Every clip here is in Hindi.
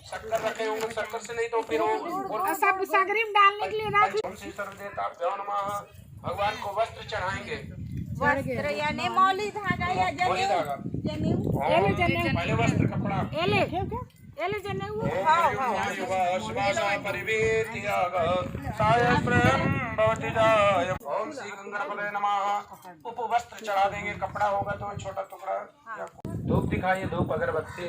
शक्कर रखे होंगे, शक्कर से नहीं तो फिर सब सागरी में डालने के लिए रख। भगवान को वस्त्र चढ़ाएंगे, वस्त्र यानी मौली धागा या जनेऊ। पहले वस्त्र कपड़ा एले जनेऊ। ओम श्री गंगाधराय नमः। उपवस्त्र चढ़ा देंगे, कपड़ा होगा तो छोटा टुकड़ा। धूप दिखाइए, धूप अगरबत्ती।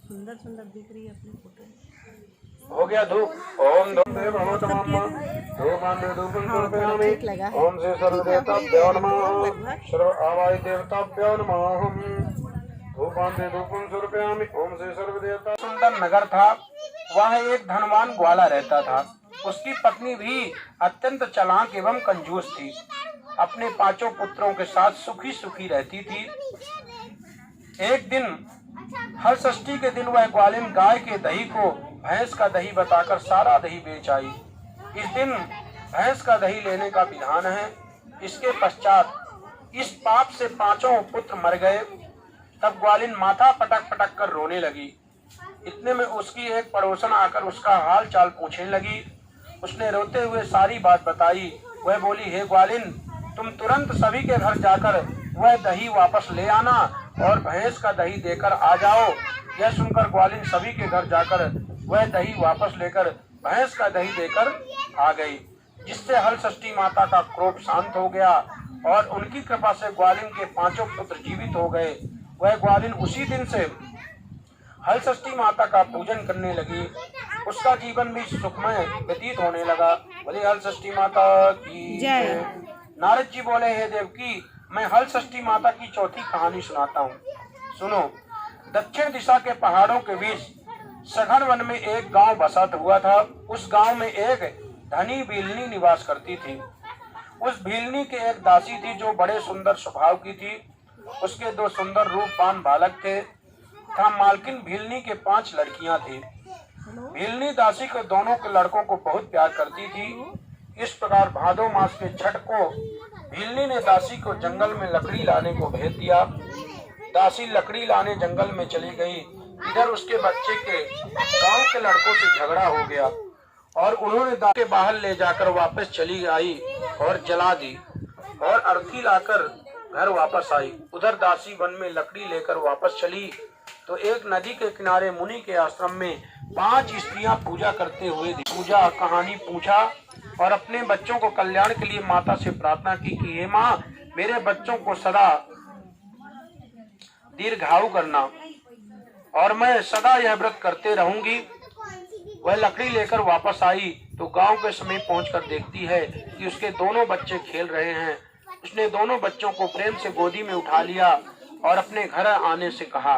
सुंदर सुंदर दिख रही है अपनी फोटो। हो गया धूप। ओम देव नमो नमः। ओम से सर्वदेवताभ्यो नमः। सर्व आवाय देवताभ्यो नमः। धूपांते धूपं समर्पयामि। ओम से सर्वदेवता। सुंदर नगर था, वहाँ एक धनवान ग्वाला रहता था। उसकी पत्नी भी अत्यंत चालाक एवं कंजूस थी। अपने 5 पुत्रों के साथ सुखी सुखी रहती थी। एक दिन हर षष्ठी के दिन वह ग्वालिन गाय के दही को भैंस का दही बताकर सारा दही बेच आई। इस दिन भैंस का दही लेने का विधान है। इसके पश्चात इस पाप से 5 पुत्र मर गए। तब ग्वालिन माथा पटक पटक कर रोने लगी। इतने में उसकी एक पड़ोसन आकर उसका हाल चाल पूछने लगी। उसने रोते हुए सारी बात बताई। वह बोली, हे ग्वालिन, तुम तुरंत सभी के घर जाकर वह दही वापस ले आना और भैंस का दही देकर आ जाओ। यह सुनकर ग्वालिन सभी के घर जाकर वह दही वापस लेकर भैंस का दही देकर आ गई, जिससे हल षष्ठी माता का क्रोध शांत हो गया और उनकी कृपा से ग्वालिन के 5 पुत्र जीवित हो गए। वह ग्वालिन उसी दिन से हल षष्ठी माता का पूजन करने लगी। उसका जीवन भी सुखमय व्यतीत होने लगा। बोले हल षष्ठी माता की जय। नारद जी बोले, हे देवकी, मैं हल षष्ठी माता की चौथी कहानी सुनाता हूँ, सुनो। दक्षिण दिशा के पहाड़ों के बीच सघन वन में एक गांव बसा हुआ था। उस गांव में एक धनी भीलनी निवास करती थी। उस भीलनी के एक दासी थी जो बड़े सुंदर स्वभाव की थी। उसके 2 सुंदर रूपवान बालक थे तथा मालकिन भीलनी के 5 लड़कियां थी। भीलनी दासी के दोनों के लड़कों को बहुत प्यार करती थी। इस प्रकार भादो मास के छठ को भीलनी ने दासी को जंगल में लकड़ी लाने को भेज दिया। दासी लकड़ी लाने जंगल में चली गई। इधर उसके बच्चे के गांव के लड़कों से झगड़ा हो गया और उन्होंने दासी के बाहर ले जाकर वापस चली आई और जला दी और अर्थी लाकर घर वापस आई। उधर दासी वन में लकड़ी लेकर वापस चली तो एक नदी के किनारे मुनि के आश्रम में 5 स्त्रियां पूजा करते हुए पूजा कहानी पूछा और अपने बच्चों को कल्याण के लिए माता से प्रार्थना की कि हे माँ, मेरे बच्चों को सदा दीर्घायु करना और मैं सदा यह व्रत करते रहूंगी। वह लकड़ी लेकर वापस आई तो गांव के समीप पहुंचकर देखती है कि उसके दोनों बच्चे खेल रहे हैं। उसने दोनों बच्चों को प्रेम से गोदी में उठा लिया और अपने घर आने से कहा।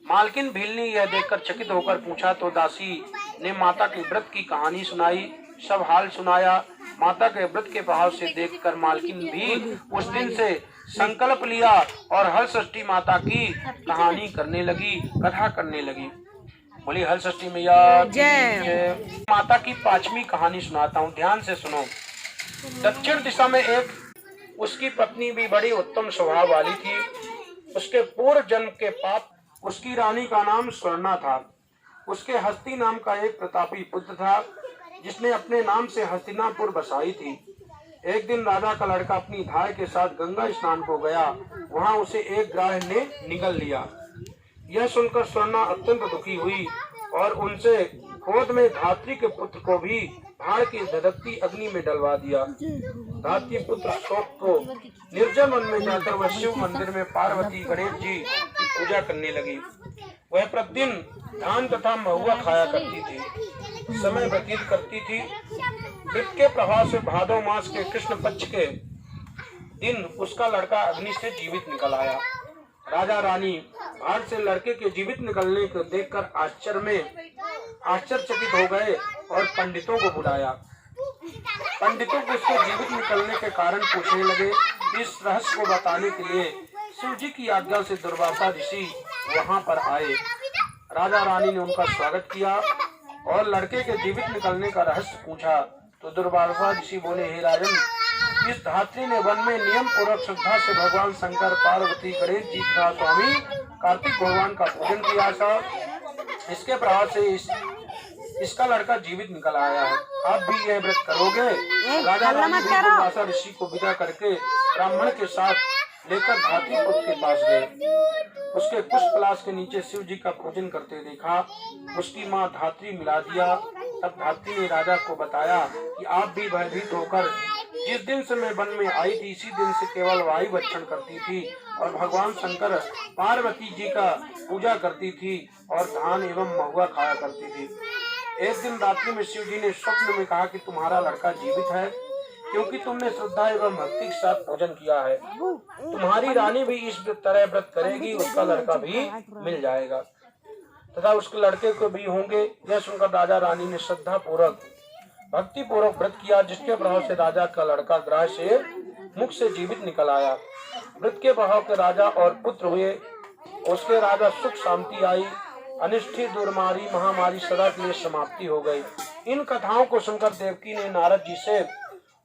मालकिन भीलनी यह देखकर चकित होकर पूछा तो दासी ने माता के व्रत की कहानी सुनाई, सब हाल सुनाया। माता के व्रत के भाव से देखकर मालकिन भी उस दिन से संकल्प लिया और हल षष्ठी माता की कहानी करने लगी, कथा करने लगी। बोली हल षष्ठी मैया जय। माता की 5वीं कहानी सुनाता हूँ, ध्यान से सुनो। दक्षिण दिशा में एक उसकी पत्नी भी बड़ी उत्तम स्वभाव वाली थी। उसके पूर्व जन्म के पाप। उसकी रानी का नाम स्वर्णा था। उसके हस्ती नाम का एक प्रतापी पुत्र था जिसने अपने नाम से हस्तिनापुर बसाई थी। एक दिन राजा का लड़का अपनी धाय के साथ गंगा स्नान को गया। वहां उसे एक ग्राह ने निगल लिया। यह सुनकर स्वर्णा अत्यंत दुखी हुई और उनसे क्रोध में धात्री के पुत्र को भी भाड़ की धधकती अग्नि में डलवा दिया। धात्री पुत्र शोक को निर्जन वन में जाकर वह शिव मंदिर में पार्वती गणेश जी की पूजा करने लगी। वह प्रतिदिन धान तथा महुआ खाया करती थी, समय व्यतीत करती थी। व्रत के प्रभाव से भादो मास के कृष्ण पक्ष के दिन उसका लड़का अग्नि से जीवित निकल आया। राजा रानी भाड़ से लड़के के जीवित निकलने को देखकर आश्चर्यचकित हो गए और पंडितों को बुलाया। पंडितों को उसके जीवित निकलने के कारण पूछने लगे। इस रहस्य को बताने के लिए शिव जी की आज्ञा से दुर्वासा ऋषि वहां पर आए। राजा रानी ने उनका स्वागत किया और लड़के के जीवित निकलने का रहस्य पूछा तो दुर्वासा ऋषि बोले, हे राजन, इस धात्री ने वन में नियम पूर्वक श्रद्धा से भगवान शंकर, पार्वती, गणेश जी का स्वामी कार्तिक भगवान का पूजन किया था। इसके प्रभाव से इसका लड़का जीवित निकल आया है। आप भी यह व्रत करोगे? राजा रानी दुर्वासा ऋषि को विदा करके ब्राह्मण के साथ लेकर धात्री पुत्र के पास गए। उसके पुष्पलाश के नीचे शिव जी का पूजन करते देखा। उसकी माँ धात्री मिला दिया। तब धात्री ने राजा को बताया कि आप भी भयभीत होकर जिस दिन से मैं वन में आई थी, इसी दिन से केवल वायु भक्षण करती थी और भगवान शंकर, पार्वती जी का पूजा करती थी और धान एवं महुआ खाया करती थी। एक दिन रात्रि में शिव जी ने स्वप्न में कहा कि तुम्हारा लड़का जीवित है, क्योंकि तुमने श्रद्धा एवं भक्ति के साथ पूजन किया है। तुम्हारी रानी भी इस तरह व्रत करेगी, उसका लड़का भी मिल जाएगा तथा उसके लड़के को भी होंगे। यह सुनकर राजा रानी ने श्रद्धा पूर्वक, भक्ति पूर्वक व्रत किया, जिसके प्रभाव से राजा का लड़का ग्राह से मुख से जीवित निकल आया। व्रत के प्रभाव के राजा और पुत्र हुए। उसके राजा सुख शांति आई। अनिष्ट दुर्मारी महामारी सदा के लिए समाप्ति हो गई। इन कथाओं को सुनकर देवकी ने नारद जी से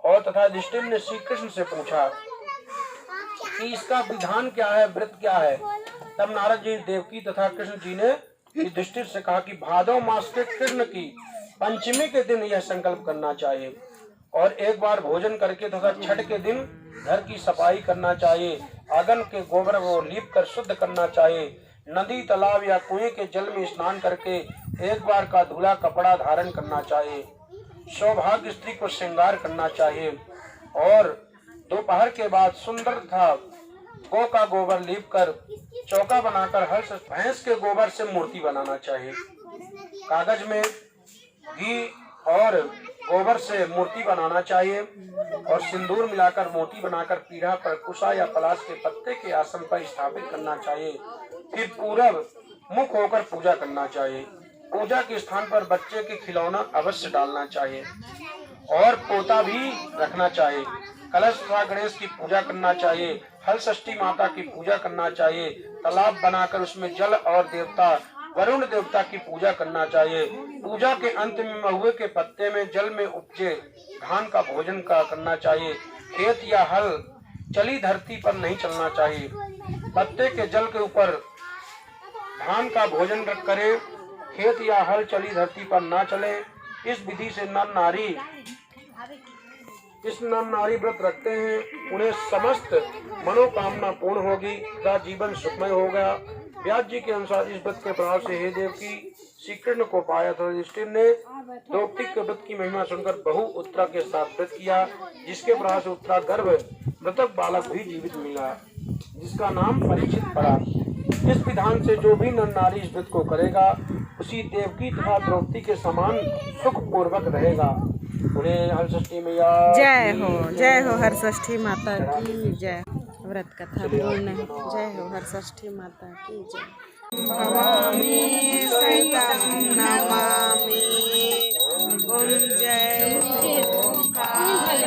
और तथा युधिष्ठिर ने श्री कृष्ण से पूछा कि इसका विधान क्या है, व्रत क्या है। तब नारद जी, देवकी तथा कृष्ण जी ने युधिष्ठिर से कहा कि भादव मास के कृष्ण की पंचमी के दिन यह संकल्प करना चाहिए और एक बार भोजन करके तथा छठ के दिन घर की सफाई करना चाहिए। आंगन के गोबर को लीप कर शुद्ध करना चाहिए। नदी, तालाब या कुएं के जल में स्नान करके एक बार का धुला कपड़ा धारण करना चाहिए। सौभाग्य स्त्री को श्रृंगार करना चाहिए और दोपहर के बाद सुंदर था गौ का गोबर लीप कर चौका बनाकर हर भैंस के गोबर से मूर्ति बनाना चाहिए। कागज में घी और गोबर से मूर्ति बनाना चाहिए और सिंदूर मिलाकर मोती बनाकर पीढ़ा पर कुशा या पलाश के पत्ते के आसन पर स्थापित करना चाहिए। फिर पूरब मुख होकर पूजा करना चाहिए। पूजा के स्थान पर बच्चे के खिलौना अवश्य डालना चाहिए और पोता भी रखना चाहिए। कलश तथा गणेश की पूजा करना चाहिए। हल षष्ठी माता की पूजा करना चाहिए। तालाब बनाकर उसमें जल और देवता वरुण देवता की पूजा करना चाहिए। पूजा के अंत में महुए के पत्ते में जल में उपजे धान का भोजन करना चाहिए। खेत या हल चली धरती पर नहीं चलना चाहिए। पत्ते के जल के ऊपर धान का भोजन करे। खेत या हल चली धरती पर ना चले। इस विधि से नर नारी व्रत रखते हैं, उन्हें समस्त मनोकामना पूर्ण होगी तथा जीवन सुखमय होगा। व्यास जी के अनुसार इस व्रत के प्रभाव से हे देवकी श्री कृष्ण को पाया था। युधिष्ठिर ने द्रौपदी के व्रत की महिमा सुनकर बहु उत्तरा के साथ व्रत किया, जिसके प्रभाव से उत्तरा गर्भ मृतक बालक भी जीवित मिला, जिसका नाम परीक्षित पड़ा। इस विधान से जो भी नर नारी इस व्रत को करेगा, उसी देवकी तथा द्रौपदी के समान सुख पूर्वक रहेगा। उन्हें हर षष्ठी मैया जय हो हर षष्ठी माता की जय। व्रत कथा पूर्ण। जय हो हर षष्ठी माता की जय। भवामी सहितं नमामि। ओम जय ओंकार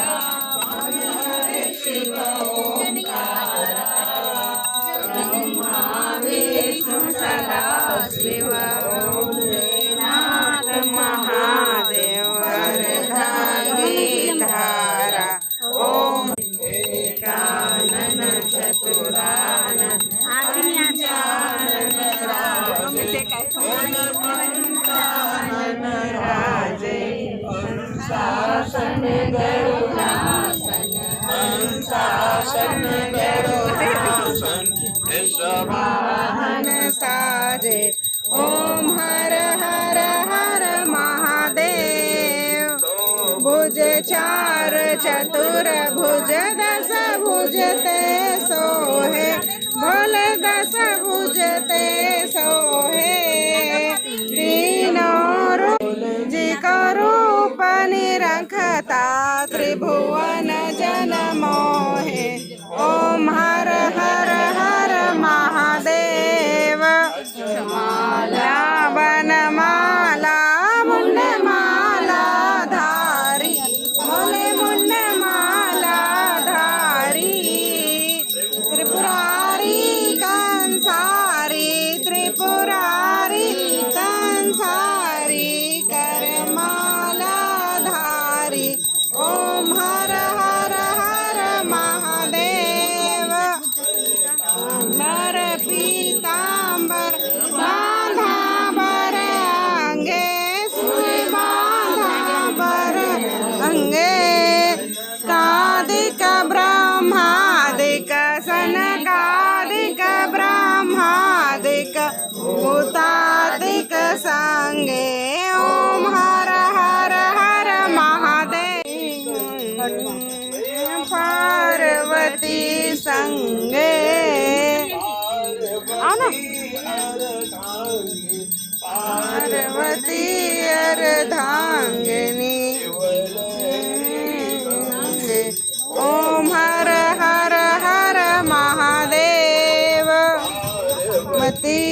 शिव ओंकार ब्रह्मा विष्णु सदा शिव नाथ महादेव हरधारी धारा। ओम कानन चतुरानन राजे शासन गरुड़ासन शासन गरुड़ासन वाहन साजे। ओम हर हर हर महादेव। भुज चार चतुर भुज दस भुजते सोहे। भोले दस भुजते सोहे। तीनों जी का रूप निरखता त्रिभुवन जन मोहे। ओम हर हर हर महादेव। माला बनमाला मुंड माला धारी। भोले मुंड माला धारी। त्रिपुरारी कंसारी त्रिपुरारी कंसारी। सनकादिक ब्रह्मादिक सनकादिक ब्रह्मादिक भूतादिक संगे ओम हर हर हर महादेव पार्वती संगे आओ ना पार्वती अर्धांगिनी ओम हर हर हर महादेव मती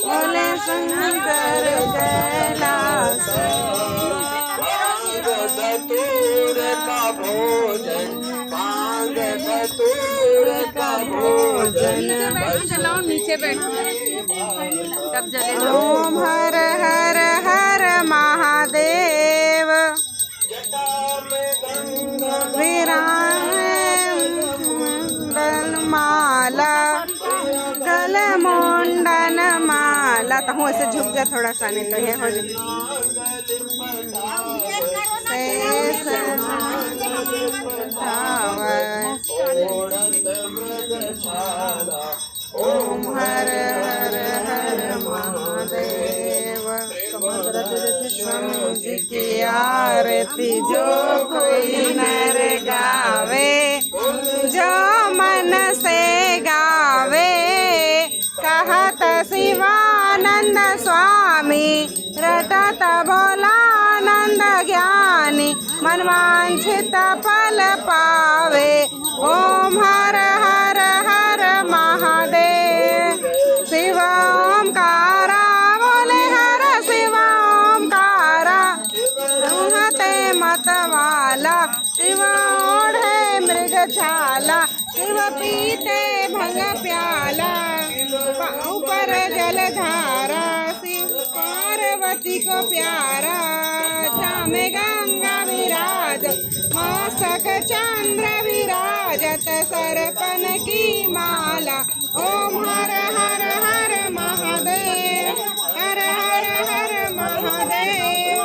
बोले शंकर कैलाश धतूर का भोजन भांग धतूर का भोजन चलाओ नीचे बैठो तब जले ओम हर हर हर महादेव विरांगन माला गल मुंडन माला तो हूँ ऐसे झुक जा थोड़ा सा नहीं तो ये हो जाए ओम हर हर हर महादेव समझ की आरती जो कोई नर गावे जो मन से गावे कहत शिवानंद स्वामी रटत भोलानंद ज्ञानी मनवांछित फल पावे ओम हर हर हर महादेव शिव ओमकारा बोले हर शिव ओमकारा ते मतवाला शिव ओढ़े मृग छाला शिव पीते भंग प्याला ऊपर जलधारा शिव पार्वती को प्यारा जामे गंगा विराज मस्तक चंद्र विराजत सरपन की माला ओम हर हर हर महादेव हर हर हर महादेव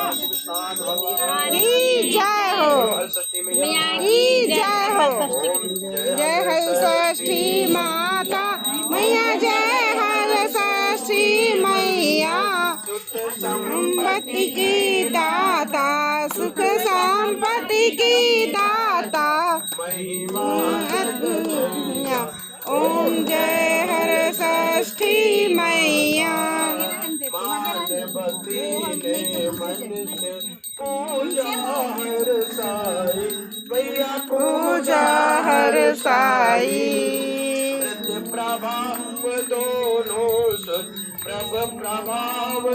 की जय हो की जय हो जय है षष्ठी माता मैया जय हर षष्ठी मैया संपत्ति की दाता सुख संपत्ति की दाता ओम जय हर षष्ठी मैया पूजा हर साई प्रभाव दोनों प्रभ प्रभाव